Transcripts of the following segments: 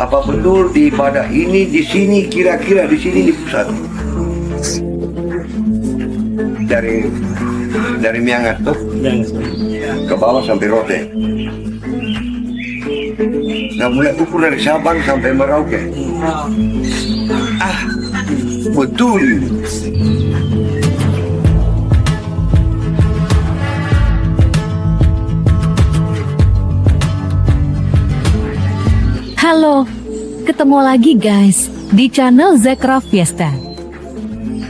Apa betul di ibadah ini di sini, kira-kira di sini di pusat? Dari Miangas tuh ke bawah sampai Rote. Nah, mulai ukur dari Sabang sampai Merauke. Ah, betul. Halo, ketemu lagi guys di channel Zekra Fiesta.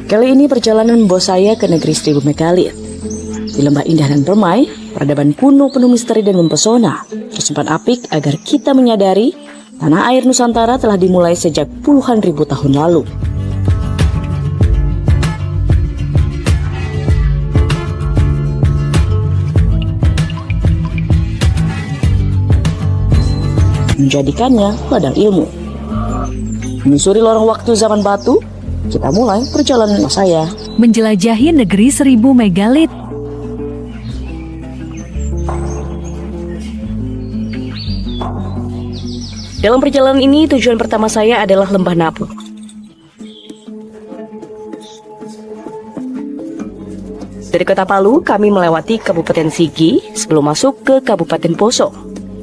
Kali ini perjalanan membawa saya ke negeri Seribu Megalit. Di lembah indah dan permai, peradaban kuno penuh misteri dan mempesona tersimpan apik agar kita menyadari tanah air Nusantara telah dimulai sejak puluhan ribu tahun lalu. Menjadikannya ladang ilmu. Menyusuri lorong waktu zaman batu, kita mulai perjalanan saya. Menjelajahi negeri 1000 megalit. Dalam perjalanan ini, tujuan pertama saya adalah Lembah Napu. Dari Kota Palu, kami melewati Kabupaten Sigi sebelum masuk ke Kabupaten Poso.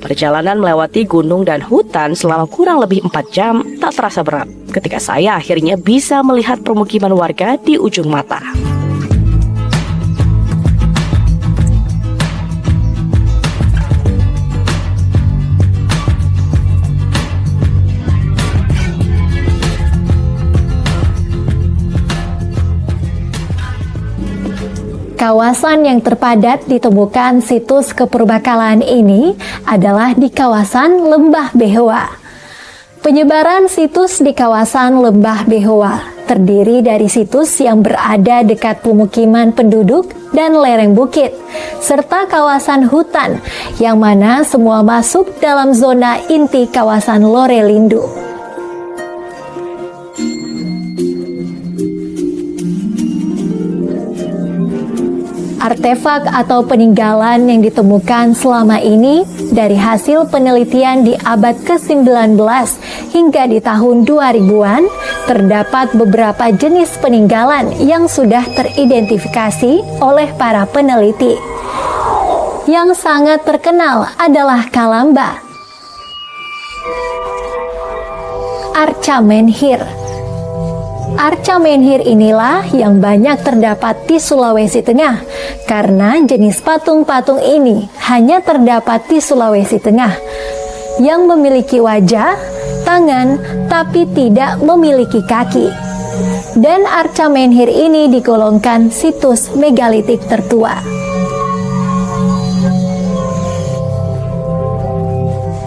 Perjalanan melewati gunung dan hutan selama kurang lebih 4 jam tak terasa berat ketika saya akhirnya bisa melihat permukiman warga di ujung mata. Kawasan yang terpadat ditemukan situs kepurbakalaan ini adalah di kawasan Lembah Behoa. Penyebaran situs di kawasan Lembah Behoa terdiri dari situs yang berada dekat pemukiman penduduk dan lereng bukit, serta kawasan hutan yang mana semua masuk dalam zona inti kawasan Lorelindu. Artefak atau peninggalan yang ditemukan selama ini dari hasil penelitian di abad ke-19 hingga di tahun 2000-an, terdapat beberapa jenis peninggalan yang sudah teridentifikasi oleh para peneliti. Yang sangat terkenal adalah Kalamba, Arca Menhir. Arca Menhir inilah yang banyak terdapat di Sulawesi Tengah karena jenis patung-patung ini hanya terdapat di Sulawesi Tengah yang memiliki wajah, tangan, tapi tidak memiliki kaki. Dan Arca Menhir ini digolongkan situs megalitik tertua.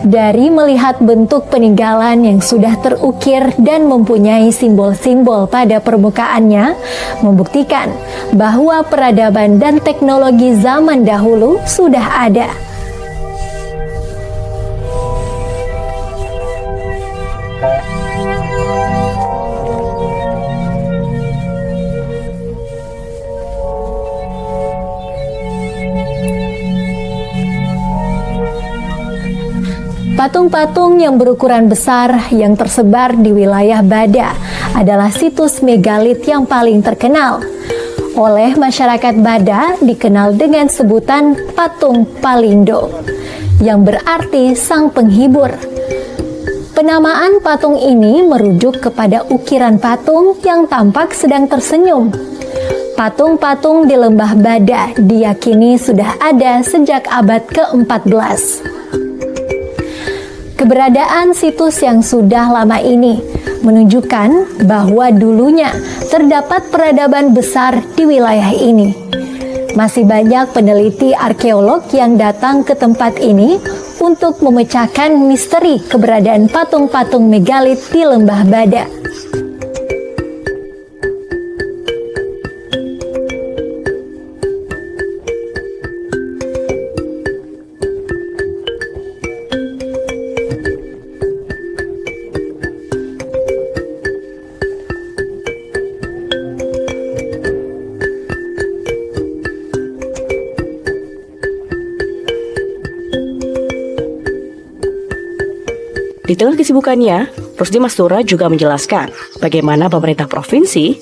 Dari melihat bentuk peninggalan yang sudah terukir dan mempunyai simbol-simbol pada permukaannya, membuktikan bahwa peradaban dan teknologi zaman dahulu sudah ada. Patung-patung yang berukuran besar yang tersebar di wilayah Bada adalah situs megalit yang paling terkenal. Oleh masyarakat Bada dikenal dengan sebutan patung Palindo, yang berarti sang penghibur. Penamaan patung ini merujuk kepada ukiran patung yang tampak sedang tersenyum. Patung-patung di Lembah Bada diyakini sudah ada sejak abad ke-14. Keberadaan situs yang sudah lama ini menunjukkan bahwa dulunya terdapat peradaban besar di wilayah ini. Masih banyak peneliti arkeolog yang datang ke tempat ini untuk memecahkan misteri keberadaan patung-patung megalit di Lembah Bada. Di tengah kesibukannya, Rusdi Mastura juga menjelaskan bagaimana pemerintah provinsi.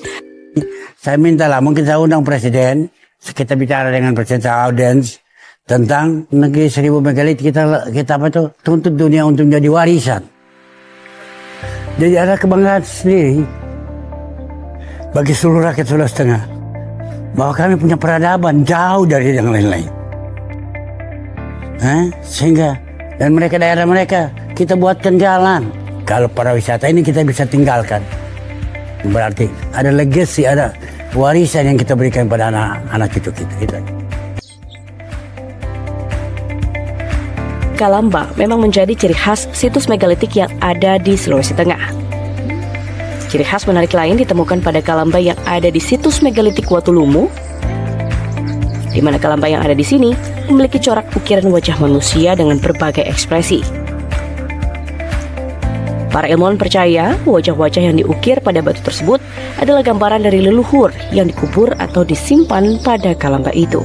Saya mintalah mungkin saya undang presiden, kita bicara dengan presiden audiens tentang negeri 1000 megalit kita apa tuh tuntut dunia untuk jadi warisan. Jadi ada kebanggaan sendiri bagi seluruh rakyat Sulawesi Tengah bahwa kami punya peradaban jauh dari yang lain-lain. Sehingga dan mereka daerah mereka kita buatkan jalan. Kalau pariwisata ini kita bisa tinggalkan. Berarti ada legacy, ada warisan yang kita berikan pada anak cucu kita. Kalamba memang menjadi ciri khas situs megalitik yang ada di Sulawesi Tengah. Ciri khas menarik lain ditemukan pada Kalamba yang ada di situs megalitik Watulumu, di mana Kalamba yang ada di sini memiliki corak ukiran wajah manusia dengan berbagai ekspresi. Para ilmuwan percaya wajah-wajah yang diukir pada batu tersebut adalah gambaran dari leluhur yang dikubur atau disimpan pada Kalamba itu.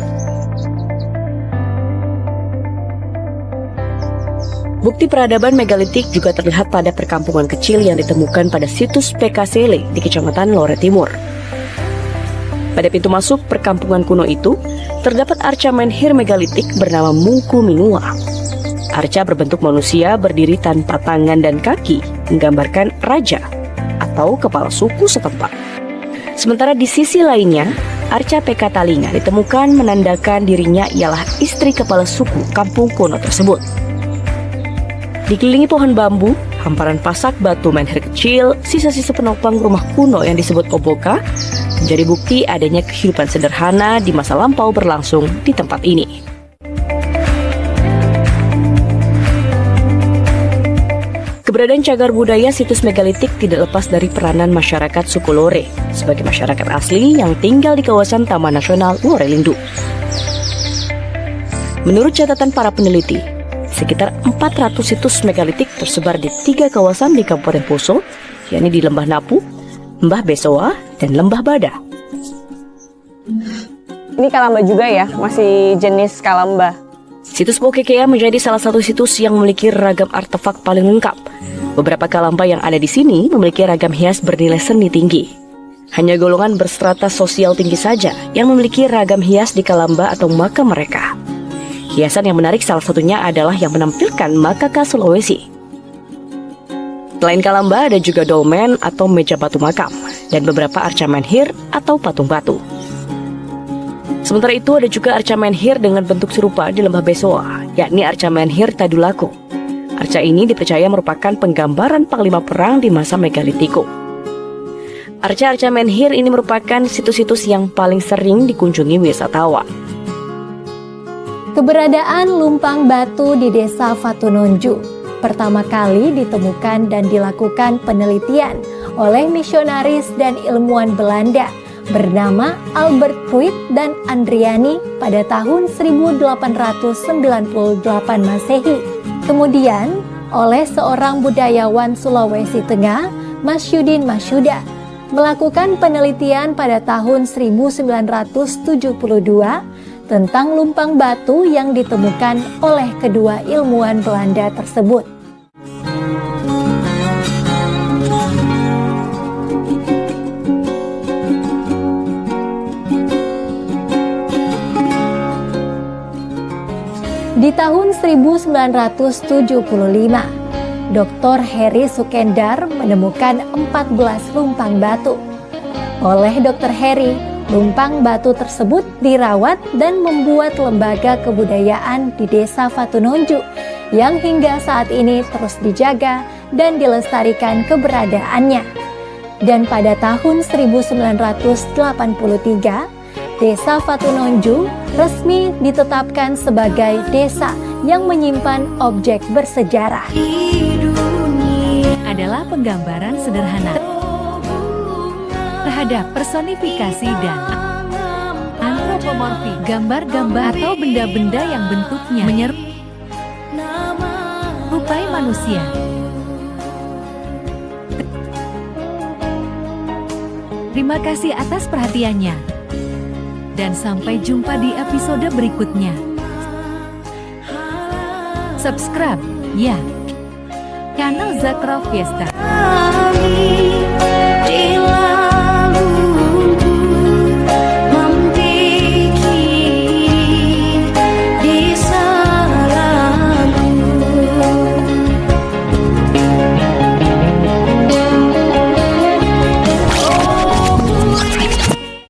Bukti peradaban megalitik juga terlihat pada perkampungan kecil yang ditemukan pada situs PKSele di Kecamatan Lore Timur. Pada pintu masuk perkampungan kuno itu, terdapat arca menhir megalitik bernama Mungku Minua. Arca berbentuk manusia berdiri tanpa tangan dan kaki, menggambarkan raja atau kepala suku setempat. Sementara di sisi lainnya, arca PK Talinga ditemukan menandakan dirinya ialah istri kepala suku kampung kuno tersebut. Dikelilingi pohon bambu, hamparan pasak batu menhir kecil, sisa-sisa penopang rumah kuno yang disebut Oboka, menjadi bukti adanya kehidupan sederhana di masa lampau berlangsung di tempat ini. Keberadaan cagar budaya situs megalitik tidak lepas dari peranan masyarakat suku Lore sebagai masyarakat asli yang tinggal di kawasan Taman Nasional Lore Lindu. Menurut catatan para peneliti, sekitar 400 situs megalitik tersebar di 3 kawasan di Kabupaten Poso, yakni di Lembah Napu, Lembah Besoa, dan Lembah Bada. Ini Kalamba juga ya, masih jenis Kalamba. Situs Pokekea menjadi salah satu situs yang memiliki ragam artefak paling lengkap. Beberapa Kalamba yang ada di sini memiliki ragam hias bernilai seni tinggi. Hanya golongan berstrata sosial tinggi saja yang memiliki ragam hias di Kalamba atau makam mereka. Hiasan yang menarik salah satunya adalah yang menampilkan makaka Sulawesi. Selain Kalamba ada juga dolmen atau meja batu makam dan beberapa arca menhir atau patung batu. Sementara itu ada juga arca menhir dengan bentuk serupa di Lembah Besoa, yakni arca menhir Tadulako. Arca ini dipercaya merupakan penggambaran panglima perang di masa megalitikum. Arca-arca menhir ini merupakan situs-situs yang paling sering dikunjungi wisatawan. Keberadaan lumpang batu di Desa Vatunonju pertama kali ditemukan dan dilakukan penelitian oleh misionaris dan ilmuwan Belanda bernama Albert Pruit dan Andriani pada tahun 1898 Masehi. Kemudian oleh seorang budayawan Sulawesi Tengah, Masyudin Masyuda, melakukan penelitian pada tahun 1972 tentang lumpang batu yang ditemukan oleh kedua ilmuwan Belanda tersebut. Di tahun 1975, Dr. Heri Sukendar menemukan 14 lumpang batu. Oleh Dr. Heri, lumpang batu tersebut dirawat dan membuat lembaga kebudayaan di Desa Vatunonju yang hingga saat ini terus dijaga dan dilestarikan keberadaannya. Dan pada tahun 1983, Desa Vatunonju resmi ditetapkan sebagai desa yang menyimpan objek bersejarah. Adalah penggambaran sederhana terhadap personifikasi dan antropomorfi, gambar-gambar atau benda-benda yang bentuknya menyerupai manusia. Terima kasih atas perhatiannya, dan sampai jumpa di episode berikutnya. Subscribe, ya. Kanal Zakra Fiesta. Amin.